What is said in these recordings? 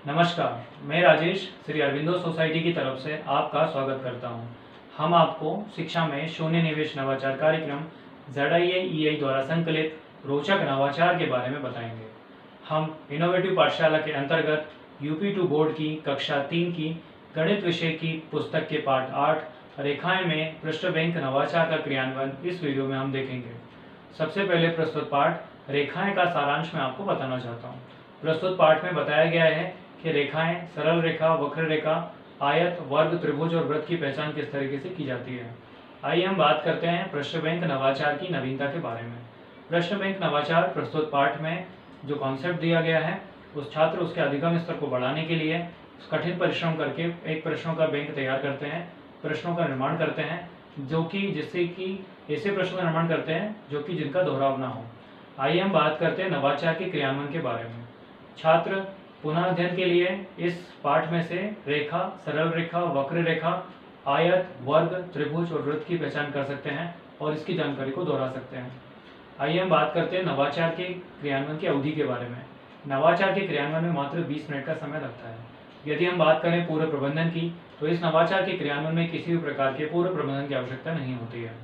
नमस्कार, मैं राजेश श्री अरविंदो सोसाइटी की तरफ से आपका स्वागत करता हूं। हम आपको शिक्षा में शून्य निवेश नवाचार कार्यक्रम ZIA-EI द्वारा संकलित रोचक नवाचार के बारे में बताएंगे। हम इनोवेटिव पाठशाला के अंतर्गत UP2 बोर्ड की कक्षा 3 की गणित विषय की पुस्तक के पाठ 8 रेखाएं में पृष्ठ बैंक नवाचार का क्रियान्वयन इस वीडियो में हम देखेंगे। सबसे पहले प्रस्तुत पाठ रेखाएं का सारांश मैं आपको बताना चाहता हूँ। प्रस्तुत पाठ में बताया गया है कि रेखाएं सरल रेखा, वक्र रेखा, आयत, वर्ग, त्रिभुज और वृत्त की पहचान किस तरीके से की जाती है। आइए हम बात करते हैं प्रश्न बैंक नवाचार की नवीनता के बारे में। प्रश्न बैंक नवाचार प्रस्तुत पाठ में जो कॉन्सेप्ट दिया गया है उस छात्र उसके अधिगम स्तर को बढ़ाने के लिए कठिन परिश्रम करके एक प्रश्नों का बैंक तैयार करते हैं, प्रश्नों का निर्माण करते हैं जिससे कि ऐसे प्रश्नों का निर्माण करते हैं जिनका दोहराव ना हो। आइए हम बात करते हैं नवाचार के क्रियान्वयन के बारे में। छात्र पुनः अध्ययन के लिए इस पाठ में से रेखा, सरल रेखा, वक्र रेखा, आयत, वर्ग, त्रिभुज और वृत्त की पहचान कर सकते हैं और इसकी जानकारी को दोहरा सकते हैं। आइए हम बात करते हैं नवाचार के क्रियान्वयन की अवधि के बारे में। नवाचार के क्रियान्वयन में मात्र 20 मिनट का समय लगता है। यदि हम बात करें पूर्व प्रबंधन की तो इस नवाचार के क्रियान्वयन में किसी भी प्रकार के पूर्व प्रबंधन की आवश्यकता नहीं होती है।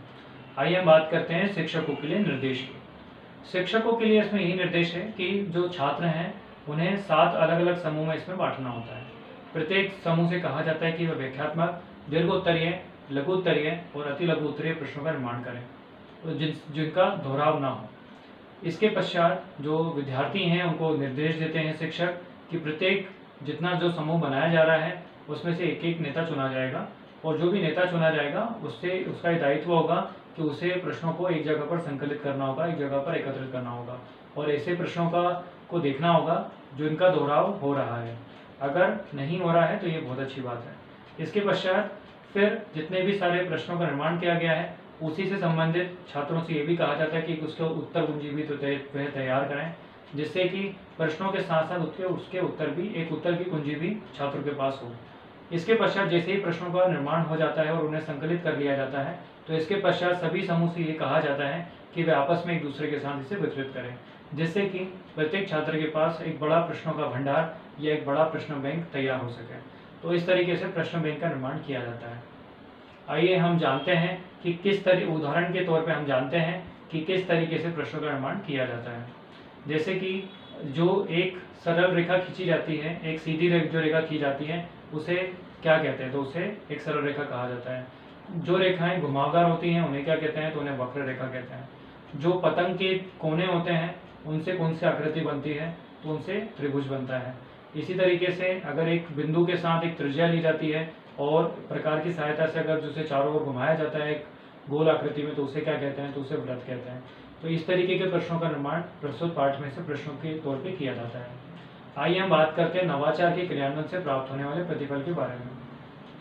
आइए हम बात करते हैं शिक्षकों के लिए निर्देश की। शिक्षकों के लिए इसमें यही निर्देश है कि जो छात्र हैं उन्हें 7 अलग अलग समूह में इसमें बांटना होता है। प्रत्येक समूह से कहा जाता है कि वह व्याख्यात्मक, दीर्घोत्तरीय, लघु उत्तरीय और अति लघु उत्तरीय प्रश्नों का निर्माण करें तो जिनका दोहराव ना हो। इसके पश्चात जो विद्यार्थी हैं उनको निर्देश देते हैं शिक्षक कि प्रत्येक जितना जो समूह बनाया जा रहा है उसमें से एक एक नेता चुना जाएगा और जो भी नेता चुना जाएगा उससे उसका ये दायित्व होगा कि उसे प्रश्नों को एक जगह पर संकलित करना होगा, एक जगह पर एकत्रित करना होगा और ऐसे प्रश्नों को देखना होगा जो इनका दोहराव हो रहा है। अगर नहीं हो रहा है तो ये बहुत अच्छी बात है। इसके पश्चात फिर जितने भी सारे प्रश्नों का निर्माण किया गया है उसी से संबंधित छात्रों से ये भी कहा जाता है कि उसके उत्तर कुंजी भी तो वह तैयार करें, जिससे कि प्रश्नों के साथ साथ उसके उत्तर की कुंजी भी छात्रों के पास हो। इसके पश्चात जैसे ही प्रश्नों का निर्माण हो जाता है और उन्हें संकलित कर लिया जाता है तो इसके पश्चात सभी समूह से ये कहा जाता है कि वे आपस में एक दूसरे के साथ इसे वितरित करें, जिससे कि प्रत्येक छात्र के पास एक बड़ा प्रश्नों का भंडार या एक बड़ा प्रश्न बैंक तैयार हो सके। तो इस तरीके से प्रश्न बैंक का निर्माण किया जाता है। आइए हम जानते हैं कि उदाहरण के तौर पे हम जानते हैं कि किस तरीके से प्रश्नों का निर्माण किया जाता है। जैसे कि जो एक सरल रेखा खींची जाती है, एक सीधी जो रेखा खींची जाती है उसे क्या कहते हैं, तो उसे एक सरल रेखा कहा जाता है। जो रेखाएं घुमावदार होती हैं उन्हें क्या कहते हैं, तो उन्हें वक्र रेखा कहते हैं। जो पतंग के कोने होते हैं उनसे कौन सी आकृति बनती है, तो उनसे त्रिभुज बनता है। इसी तरीके से अगर एक बिंदु के साथ एक त्रिज्या ली जाती है और प्रकार की सहायता से अगर उसे चारों ओर घुमाया जाता है एक गोल आकृति में तो उसे क्या कहते हैं, तो उसे वृत्त कहते हैं। तो इस तरीके के प्रश्नों का निर्माण प्रस्तुत पाठ में से प्रश्नों के तौर पर किया जाता है। आइए हम बात करते हैं नवाचार के क्रियान्वयन से प्राप्त होने वाले प्रतिफल के बारे में।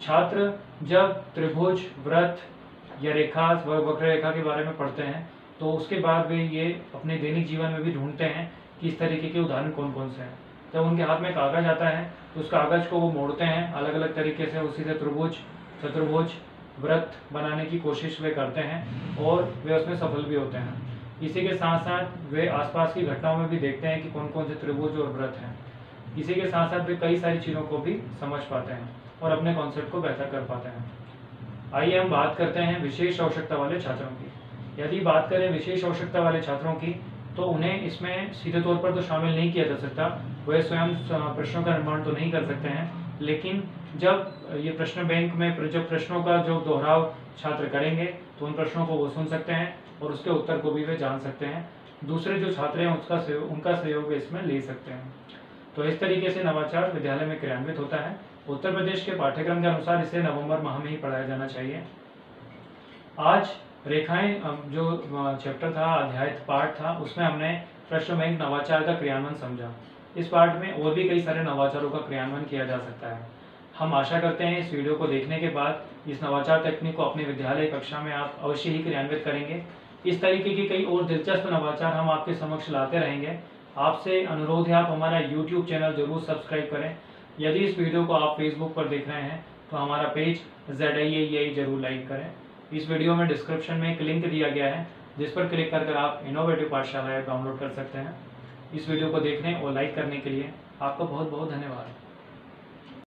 छात्र जब त्रिभुज, वृत्त या रेखा, वक्र रेखा के बारे में पढ़ते हैं तो उसके बाद वे ये अपने दैनिक जीवन में भी ढूंढते हैं कि इस तरीके के उदाहरण कौन कौन से हैं। जब उनके हाथ में कागज आता है तो उस कागज को वो मोड़ते हैं अलग अलग तरीके से, उसी से त्रिभुज, चतुर्भुज, वृत्त बनाने की कोशिश वे करते हैं और वे उसमें सफल भी होते हैं। इसी के साथ साथ वे आसपास की घटनाओं में भी देखते हैं कि कौन कौन से त्रिभुज और वृत्त हैं। इसी के साथ साथ वे कई सारी चीज़ों को भी समझ पाते हैं और अपने कॉन्सेप्ट को बेहतर कर पाते हैं। आइए हम बात करते हैं विशेष आवश्यकता वाले छात्रों की। यदि बात करें विशेष आवश्यकता वाले छात्रों की तो उन्हें इसमें सीधे तौर पर तो शामिल नहीं किया जा सकता, वे स्वयं प्रश्नों का निर्माण तो नहीं कर सकते हैं, लेकिन जब ये प्रश्न बैंक में जब प्रश्नों का जो दोहराव छात्र करेंगे तो उन प्रश्नों को वो सुन सकते हैं और उसके उत्तर को भी वे जान सकते हैं। दूसरे जो छात्र हैं उनका सहयोग इसमें ले सकते हैं। तो इस तरीके से नवाचार विद्यालय में क्रियान्वित होता है। उत्तर प्रदेश के पाठ्यक्रम के अनुसार इसे नवंबर माह में ही पढ़ाया जाना चाहिए। आज रेखाएं जो चैप्टर था, अध्याय पाठ था, उसमें हमने प्रश्न बैंक नवाचार का क्रियान्वयन समझा। इस पाठ में और भी कई सारे नवाचारों का क्रियान्वयन किया जा सकता है। हम आशा करते हैं इस वीडियो को देखने के बाद इस नवाचार तकनीक को अपने विद्यालय कक्षा में आप अवश्य ही क्रियान्वित करेंगे। इस तरीके की कई और दिलचस्प नवाचार हम आपके समक्ष लाते रहेंगे। आपसे अनुरोध है आप हमारा YouTube चैनल जरूर सब्सक्राइब करें। यदि इस वीडियो को आप फेसबुक पर देख रहे हैं तो हमारा पेज ZIA-EI जरूर लाइक करें। इस वीडियो में डिस्क्रिप्शन में एक लिंक दिया गया है जिस पर क्लिक कर आप इनोवेटिव पाठशाला ऐप डाउनलोड कर सकते हैं। इस वीडियो को देखने और लाइक करने के लिए आपका बहुत बहुत धन्यवाद।